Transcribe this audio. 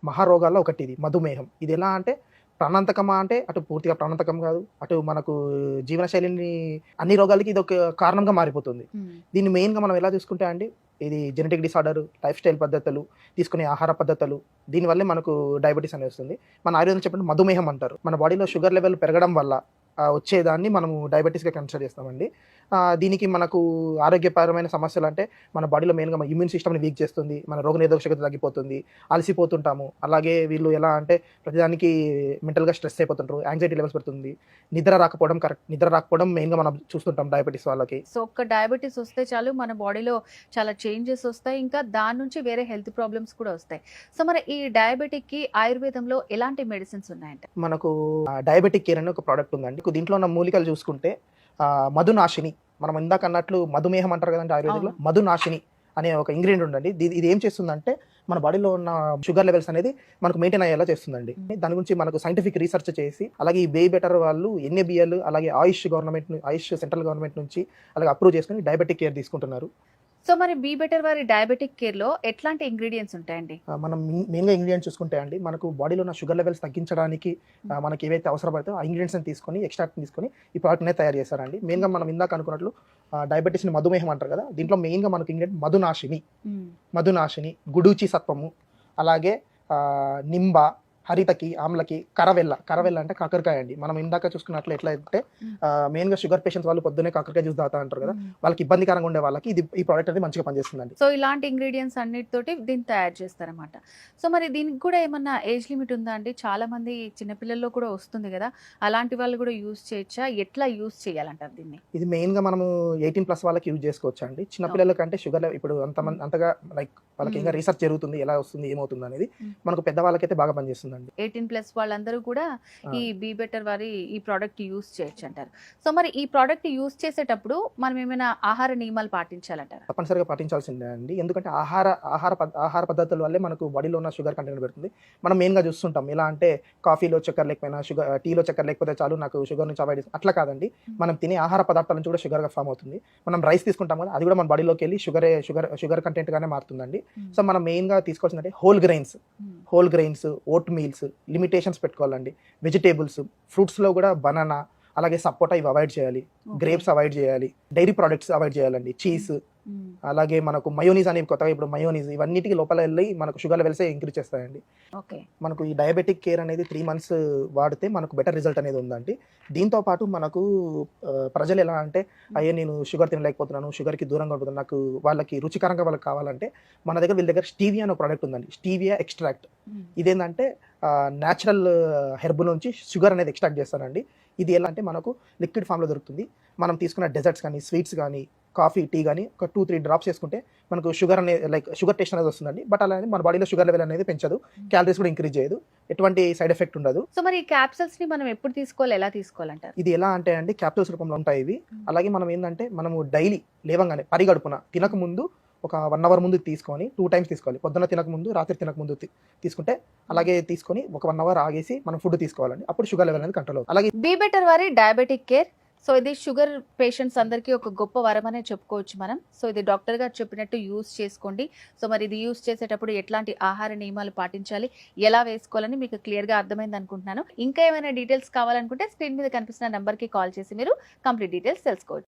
మహారోగాల్లో ఒకటి ఇది మధుమేహం. ఇది ఎలా అంటే ప్రాణాంతకమా అంటే అటు పూర్తిగా ప్రాణాంతకం కాదు. అటు మనకు జీవనశైలిని అన్ని రోగాలకి ఇదొక కారణంగా మారిపోతుంది. దీన్ని మెయిన్‌గా మనం ఎలా చూసుకుంటే అండి, ఇది జెనెటిక్ డిసార్డర్, లైఫ్ స్టైల్ పద్ధతులు, తీసుకునే ఆహార పద్ధతులు దీనివల్లే మనకు డయాబెటిస్ అనేది వస్తుంది. మన ఆయుర్వేదం చెప్పండి మధుమేహం అంటారు. మన బాడీలో షుగర్ లెవెల్ పెరగడం వల్ల వచ్చేదాన్ని మనము డయాబెటిస్‌గా కన్సిడర్ చేస్తామండి. దీనికి మనకు ఆరోగ్యపరమైన సమస్యలంటే మన బాడీలో మెయిన్‌గా మన ఇమ్యూన్ సిస్టమ్‌ని వీక్ చేస్తుంది. మన రోగనిరోధక శక్తి తగ్గిపోతుంది. అలసిపోతుంటాము. అలాగే వీళ్ళు ఎలా అంటే ప్రతిదానికి మెంటల్‌గా స్ట్రెస్ అయిపోతుంటారు. యాంగ్జైటీ లెవెల్స్ పెడుతుంది. నిద్ర రాకపోవడం మెయిన్‌గా మనం చూస్తుంటాం డయాబెటిస్ వాళ్ళకి. సో ఒక్క డయాబెటిస్ వస్తే చాలు మన బాడీలో చాలా చేంజెస్ వస్తాయి. ఇంకా దాని నుంచి వేరే హెల్త్ ప్రాబ్లమ్స్ కూడా వస్తాయి. సో మరి ఈ డయాబెటిక్‌కి ఆయుర్వేదంలో ఎలాంటి మెడిసిన్స్ ఉన్నాయంట? మనకు డయాబెటిక్ కేర్ అనే ఒక ప్రోడక్ట్ ఉందండి. దీంట్లో ఉన్న మూలికలు చూసుకుంటే మధునాశిని, మనం ఇందాక అన్నట్లు మధుమేహం అంటారు కదండి ఆయుర్వేదంలో. మధునాశిని అనే ఒక ఇంగ్రీడియంట్ ఉందండి. ఇది ఏం చేస్తుందంటే మన బాడీలో ఉన్న షుగర్ లెవెల్స్ అనేది మనకు మెయింటైన్ అయ్యేలా చేస్తుందండి. దాని గురించి మనకు సైంటిఫిక్ రీసెర్చ్ చేసి అలాగే ఈ వే బెటర్ వాళ్ళు ఎన్ఏబిఎల్ అలాగే ఆయుష్ సెంట్రల్ గవర్నమెంట్ నుంచి అలాగే అప్రూవ్ చేసుకుని డయాబెటిక్ కేర్ తీసుకుంటున్నారు. సో మరి బీ బెటర్ వారి డయాబెటిక్ కేర్ లో ఎట్లాంటి ఇంగ్రీడియంట్స్ ఉంటాయండి? మనం మెయిన్గా ఇంగ్రీడియంట్స్ చూసుకుంటే అండి, మనకు బాడీలో ఉన్న షుగర్ లెవెల్స్ తగ్గించడానికి మనకి ఏవైతే అవసరపడతాయో ఆ ఇంగ్రీడియంట్స్ తీసుకొని ఎక్స్ట్రాక్ట్ తీసుకొని ఈ ప్రోడక్ట్ అనేది తయారు చేస్తారండి. మెయిన్గా మనం ఇందాక అనుకున్నట్లు డయాబెటీస్ని మధుమేహం అంటారు కదా, దీంట్లో మెయిన్గా మనకు ఇంగ్రీడియంట్ మధునాశిని, గుడూచి సత్వము, అలాగే నింబ, హరితకి, ఆమ్లకి, కరవెల్ల అంటే కాకరకాయ అండి. మనం ఇందాక చూసుకున్నట్లు ఎట్లా అయితే మెయిన్గా షుగర్ పేషెంట్స్ వాళ్ళు పొద్దున్నే కాకరకాయ జ్యూస్ తాగుతా అంటారు కదా, వాళ్ళకి ఇబ్బందికరంగా ఉండే వాళ్ళకి ఈ ప్రోడక్ట్ అనేది మంచిగా పనిచేస్తుందండి. సో ఇలాంటి ఇంగ్రీడియంట్స్ అన్నిటితోటి దీన్ని తయారు చేస్తారన్నమాట. సో మరి దీనికి కూడా ఏమన్నా ఏజ్ లిమిట్ ఉందా అండి? చాలా మంది చిన్నపిల్లల్లో కూడా వస్తుంది కదా, అలాంటి వాళ్ళు కూడా యూజ్ చేయొచ్చా? ఎట్లా యూజ్ చేయాలంటారు దీన్ని? ఇది మెయిన్గా మనము 18+ వాళ్ళకి యూజ్ చేసుకోవచ్చు అండి. చిన్నపిల్లలకంటే షుగర్ ఇప్పుడు అంతగా లైక్ వాళ్ళకి ఇంకా రీసెర్చ్ జరుగుతుంది, ఎలా వస్తుంది ఏమవుతుంది అనేది. మనకు పెద్దవాళ్ళకైతే బాగా పనిచేస్తుంది. 18+ వాళ్ళందరూ కూడా ఈ బీ బెటర్ వారి ఈ ప్రోడక్ట్ యూజ్ చేయొచ్చు అంటారు. సో మరి ఈ ప్రోడక్ట్ యూజ్ చేసేటప్పుడు మనం ఏమైనా ఆహార నియమాలు పాటించాలంటారు? తప్పనిసరిగా పాటించాల్సిందే అండి. ఎందుకంటే ఆహార పద్ధతుల వల్లే మనకు బాడీలో ఉన్న షుగర్ కంటెంట్ పెడుతుంది. మనం మెయిన్గా చూస్తుంటాం ఎలా అంటే కాఫీలో చక్కెర లేకపోయినా, టీలో చక్కెర లేకపోతే చాలు నాకు షుగర్ నుంచి అవాయిడ్, అట్లా కాదండి. మనం తినే ఆహార పదార్థాల నుంచి కూడా షుగర్గా ఫామ్ అవుతుంది. మనం రైస్ తీసుకుంటాం కదా, అది కూడా మన బాడీలోకి వెళ్ళి షుగర్ కంటెంట్ గానే మారుతుందండి. సో మనం మెయిన్గా తీసుకోవాల్సిందంటే whole grains, oat meals, limitations పెట్టుకోవాలండి. వెజిటేబుల్స్, ఫ్రూట్స్లో కూడా బనానా అలాగే సపోటా ఇవి అవాయిడ్ చేయాలి. గ్రేప్స్ అవాయిడ్ చేయాలి. డైరీ ప్రోడక్ట్స్ అవాయిడ్ చేయాలండి. చీజ్, అలాగే మనకు మయోనీస్ అనేవి కొత్తగా ఇప్పుడు మయోనీస్, ఇవన్నిటికి లోపల వెళ్ళి మనకు షుగర్ లెవెల్స్ ఇంక్రీజ్ చేస్తాయండి. మనకు ఈ డయాబెటిక్ కేర్ అనేది 3 months వాడితే మనకు బెటర్ రిజల్ట్ అనేది ఉందండి. దీంతో పాటు మనకు ప్రజలు ఎలా అంటే అయ్యే నేను షుగర్ తినలేకపోతున్నాను, షుగర్కి దూరంగా ఉంటున్నాను, నాకు వాళ్ళకి రుచికరంగా వాళ్ళకి కావాలంటే వీళ్ళ దగ్గర స్టీవియా అనే ప్రోడక్ట్ ఉందండి. Stevia extract. ఇదేంటంటే న్యాచురల్ హెర్బ్ నుంచి షుగర్ అనేది ఎక్స్ట్రాక్ట్ చేస్తారండి. ఇది ఎలా అంటే మనకు లిక్విడ్ ఫామ్లో దొరుకుతుంది. మనం తీసుకున్న డెజర్ట్స్ కానీ, స్వీట్స్ కానీ, కాఫీ, టీ కానీ ఒక 2-3 డ్రాప్స్ వేసుకుంటే మనకు షుగర్ అనేది షుగర్ టేస్ట్ అనేది వస్తుందండి. బట్ అలా మన బాడీలో షుగర్ లెవెల్ అనేది పెంచదు, క్యాలరీస్ కూడా ఇంక్రీజ్ చేయదు, ఎటువంటి సైడ్ ఎఫెక్ట్ ఉండదు. సో మరి ఈ క్యాప్సూల్స్ ని మనం ఎప్పుడు తీసుకోవాలి, ఎలా తీసుకోవాలంటారు? ఇది ఎలా అంటే అండి, క్యాప్సూల్స్ రూపంలో ఉంటాయి ఇవి. అలాగే మనం ఏంటంటే మనము డైలీ లేవంగానే పరిగడుపున తినక ముందు ఒక 1 hour ముందు తీసుకొని 2 times తీసుకోవాలి. పొద్దున్న తినక ముందు, రాత్రి తినక ముందు తీసుకుంటే, అలాగే తీసుకొని ఒక 1 hour ఆగేసి మనం ఫుడ్ తీసుకోవాలండి. అప్పుడు షుగర్ లెవెల్ అనేది కంట్రోల్ అవుతుంది. అలాగే బీ బెటర్ వారి డయాబెటిక్ కేర్, సో ఇది షుగర్ పేషెంట్స్ అందరికీ ఒక గొప్ప వరం అనే చెప్పుకోవచ్చు మనం. సో ఇది డాక్టర్ గారు చెప్పినట్టు యూజ్ చేసుకోండి. సో మరి ఇది యూజ్ చేసేటప్పుడు ఎట్లాంటి ఆహార నియమాలు పాటించాలి, ఎలా వేసుకోవాలని మీకు క్లియర్గా అర్థమైంది అనుకుంటున్నాను. ఇంకా ఏమైనా డీటెయిల్స్ కావాలనుకుంటే స్క్రీన్ మీద కనిపిస్తున్న నెంబర్కి కాల్ చేసి మీరు కంప్లీట్ డీటెయిల్స్ తెలుసుకోవచ్చు.